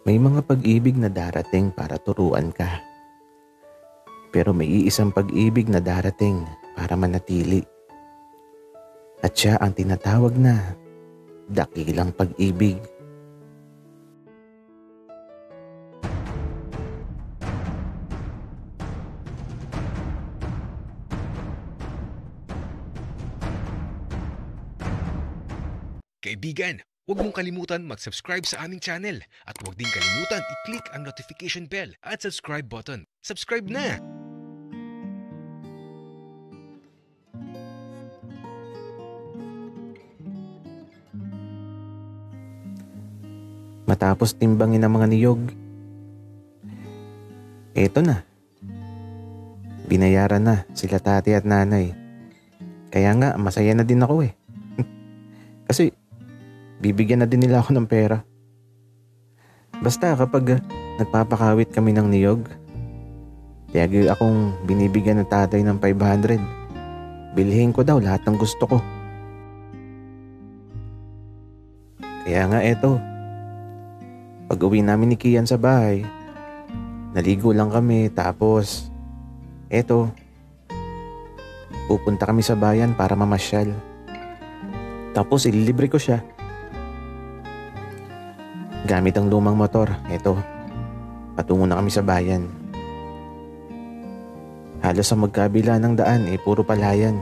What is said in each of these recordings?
May mga pag-ibig na darating para turuan ka. Pero may iisang pag-ibig na darating para manatili. At siya ang tinatawag na dakilang pag-ibig. Kaibigan, huwag mong kalimutan mag-subscribe sa aming channel at huwag din kalimutan i-click ang notification bell at subscribe button. Subscribe na! Matapos timbangin ang mga niyog, eto na. Binayaran na sila tati at nanay. Kaya nga masaya na din ako eh. Kasi bibigyan na din nila ako ng pera. Basta kapag nagpapakawit kami ng niyog, lagi akong binibigyan ng tatay ng 500. Bilhin ko daw lahat ng gusto ko. Kaya nga eto, pag uwi namin ni Kian sa bahay, naligo lang kami tapos eto, pupunta kami sa bayan para mamasyal. Tapos ililibre ko siya. Gamit ang lumang motor, eto, patungo na kami sa bayan. Halos sa magkabila ng daan puro palayan.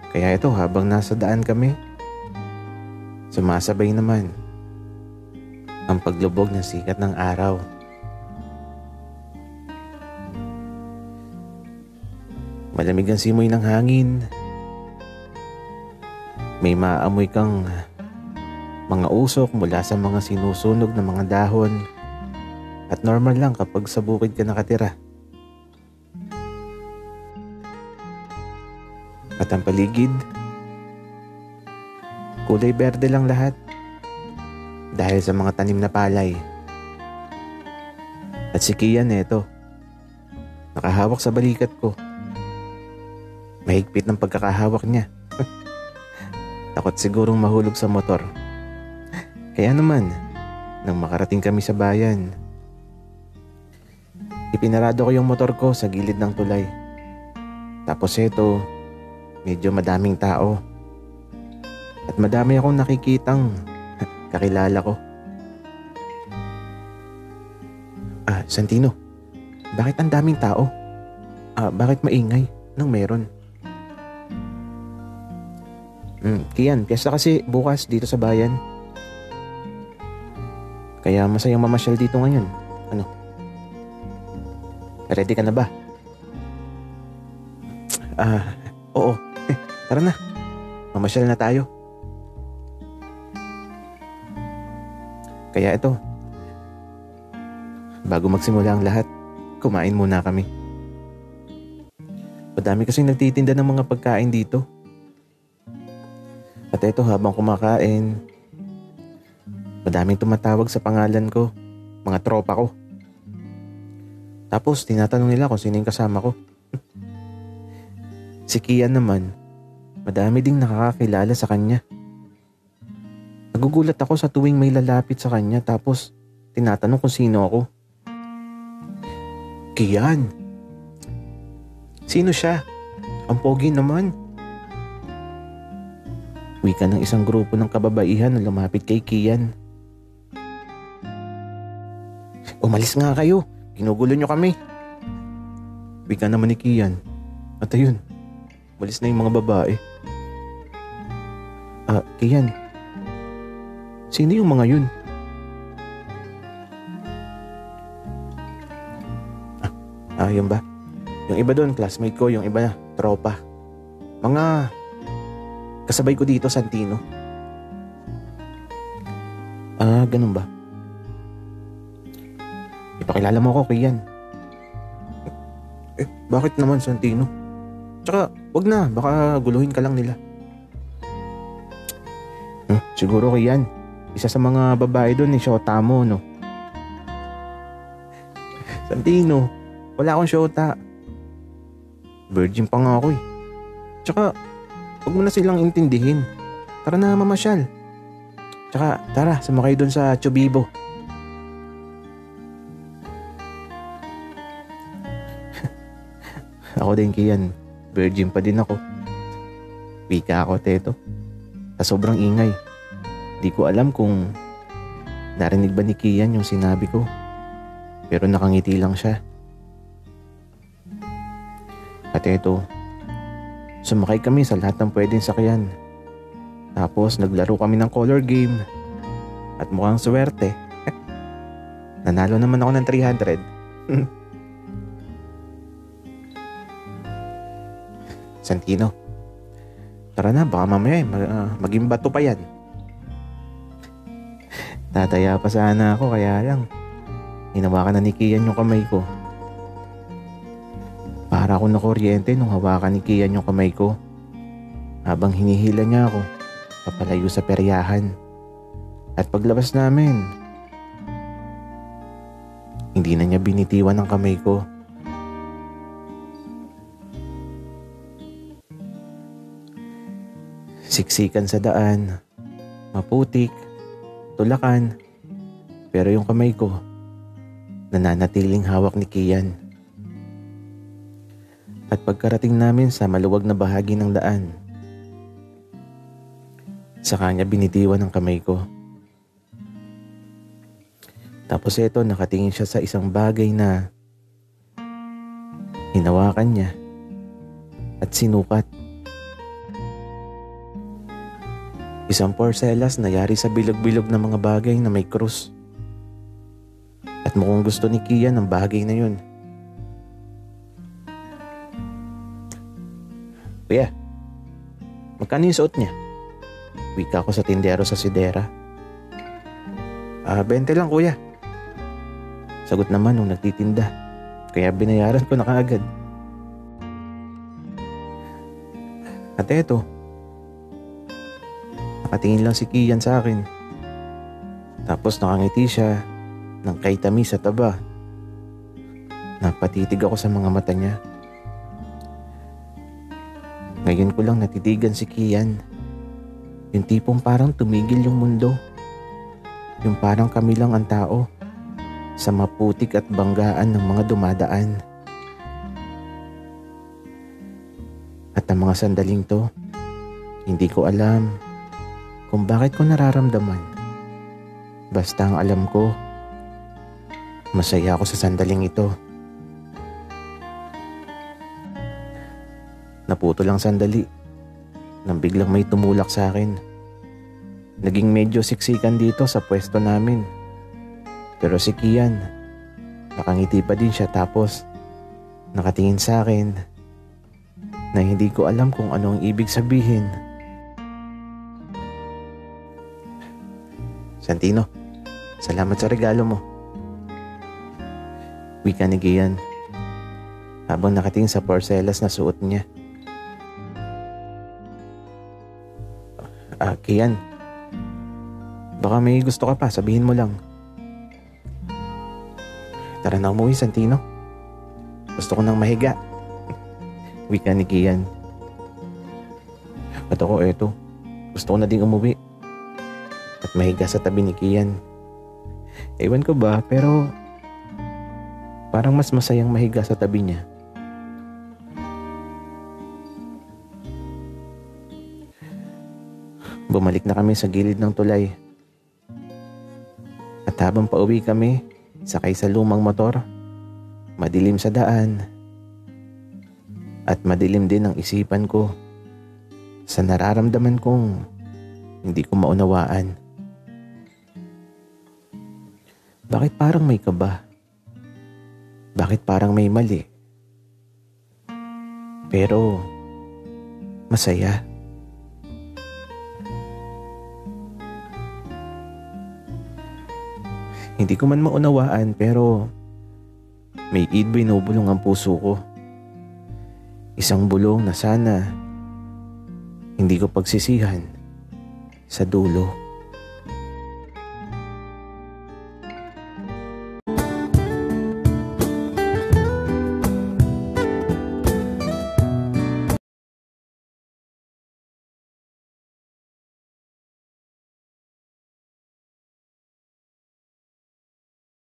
Kaya ito, habang nasa daan kami, sumasabay naman ang paglubog ng sikat ng araw. Malamig ang simoy ng hangin. May maamoy kang mga usok mula sa mga sinusunog na mga dahon. At normal lang kapag sa bukid ka nakatira. At ang paligid, kulay berde lang lahat. Dahil sa mga tanim na palay. At si Kian eto, nakahawak sa balikat ko. Mahigpit ng pagkakahawak niya. Takot sigurong mahulog sa motor. Kaya naman, nang makarating kami sa bayan, ipinarado ko yung motor ko sa gilid ng tulay. Tapos eto, medyo madaming tao. At madami akong nakikitang kakilala ko. Santino, bakit ang daming tao? Bakit maingay? Anong meron? Kian, piyesta kasi bukas dito sa bayan. Kaya masayang mamasyal dito ngayon. Ano? Ready ka na ba? Oo. Tara na. Mamasyal na tayo. Kaya ito, bago magsimula ang lahat, kumain muna kami. Madami kasing nagtitinda ng mga pagkain dito. At ito, habang kumakain, madaming tumatawag sa pangalan ko, mga tropa ko. Tapos tinatanong nila kung sino yung kasama ko. Si Kian naman, madami ding nakakakilala sa kanya. Nagugulat ako sa tuwing may lalapit sa kanya tapos tinatanong kung sino ako. Kian! Sino siya? Ang pogi naman. Wika ng isang grupo ng kababaihan na lumapit kay Kian. Umalis nga kayo. Ginugulo nyo kami. Wika naman ni Kian. At ayun, umalis na yung mga babae. Kian, sino yung mga yun? Yun ba? Yung iba doon, classmate ko. Yung iba, tropa. Mga kasabay ko dito, Santino. Ganun ba? Ipakilala mo ako, Kian. Bakit naman, Santino? Tsaka, wag na. Baka guluhin ka lang nila. Siguro, Kian. Isa sa mga babae doon ni Shota mo, no? Santino, wala akong Shota. Virgin pa nga ako eh. Tsaka, huwag mo na silang intindihin. Tara na mamasyal. Tsaka, tara, sumakay doon sa Chubibo. Ako din, Kian. Virgin pa din ako. Wika ako, Teto. Sa sobrang ingay. Di ko alam kung narinig ba ni Kian yung sinabi ko. Pero nakangiti lang siya. At eto, sumakay kami sa lahat ng pwedeng sakyan. Tapos naglaro kami ng color game. At mukhang swerte. Nanalo naman ako ng 300. Santino, tara na, baka mamaya maging bato pa yan. Tataya pa sana ako, kaya lang hinawakan na ni Kian yung kamay ko. Para ako nakuryente nung hawakan ni Kian yung kamay ko. Habang hinihila niya ako papalayo sa peryahan. At paglabas namin, hindi na niya binitiwan ang kamay ko. Siksikan sa daan, maputik, tulakan, pero yung kamay ko nananatiling hawak ni Kian. At pagkarating namin sa maluwag na bahagi ng daan, sa kanya binitiwan ang kamay ko. Tapos eto, nakatingin siya sa isang bagay na hinawakan niya at sinukat. Isang porcelas na yari sa bilog-bilog na mga bagay na may krus. At mukhang gusto ni Kian ang bagay na yun. Kuya, magkano yung suot niya? Wika ko sa tindero sa sidera. 20 lang, kuya. Sagot naman nung nagtitinda. Kaya binayaran ko na kaagad. At eto, nakatingin lang si Kian sa akin. Tapos nakangiti siya ng kay tamis sa taba. Napatitig ako sa mga mata niya. Ngayon ko lang natitigan si Kian. Yung tipong parang tumigil yung mundo. Yung parang kami lang ang tao sa maputik at banggaan ng mga dumadaan. At ang mga sandaling to, hindi ko alam kung bakit ko nararamdaman. Basta ang alam ko, masaya ako sa sandaling ito. Naputo lang sandali nang biglang may tumulak sa akin. Naging medyo siksikan dito sa pwesto namin. Pero si Kian, nakangiti pa din siya, tapos nakatingin sa akin na hindi ko alam kung ano ang ibig sabihin. Santino, salamat sa regalo mo. Wika ni Kian habang nakatingin sa porcelas na suot niya. Kian, baka may gusto ka pa, sabihin mo lang. Tara na umuwi, Santino. Gusto ko nang mahiga. Wika ni Kian. At ako, eto, gusto ko na ding umuwi at mahiga sa tabi ni Kian. Ewan ko ba, pero parang mas masayang mahiga sa tabi niya. Bumalik na kami sa gilid ng tulay. At habang pauwi kami, sakay sa lumang motor, madilim sa daan. At madilim din ang isipan ko sa nararamdaman kong hindi ko maunawaan. Bakit parang may kaba? Bakit parang may mali? Pero masaya. Hindi ko man maunawaan, pero may binubulong ang puso ko. Isang bulong na sana hindi ko pagsisihan sa dulo.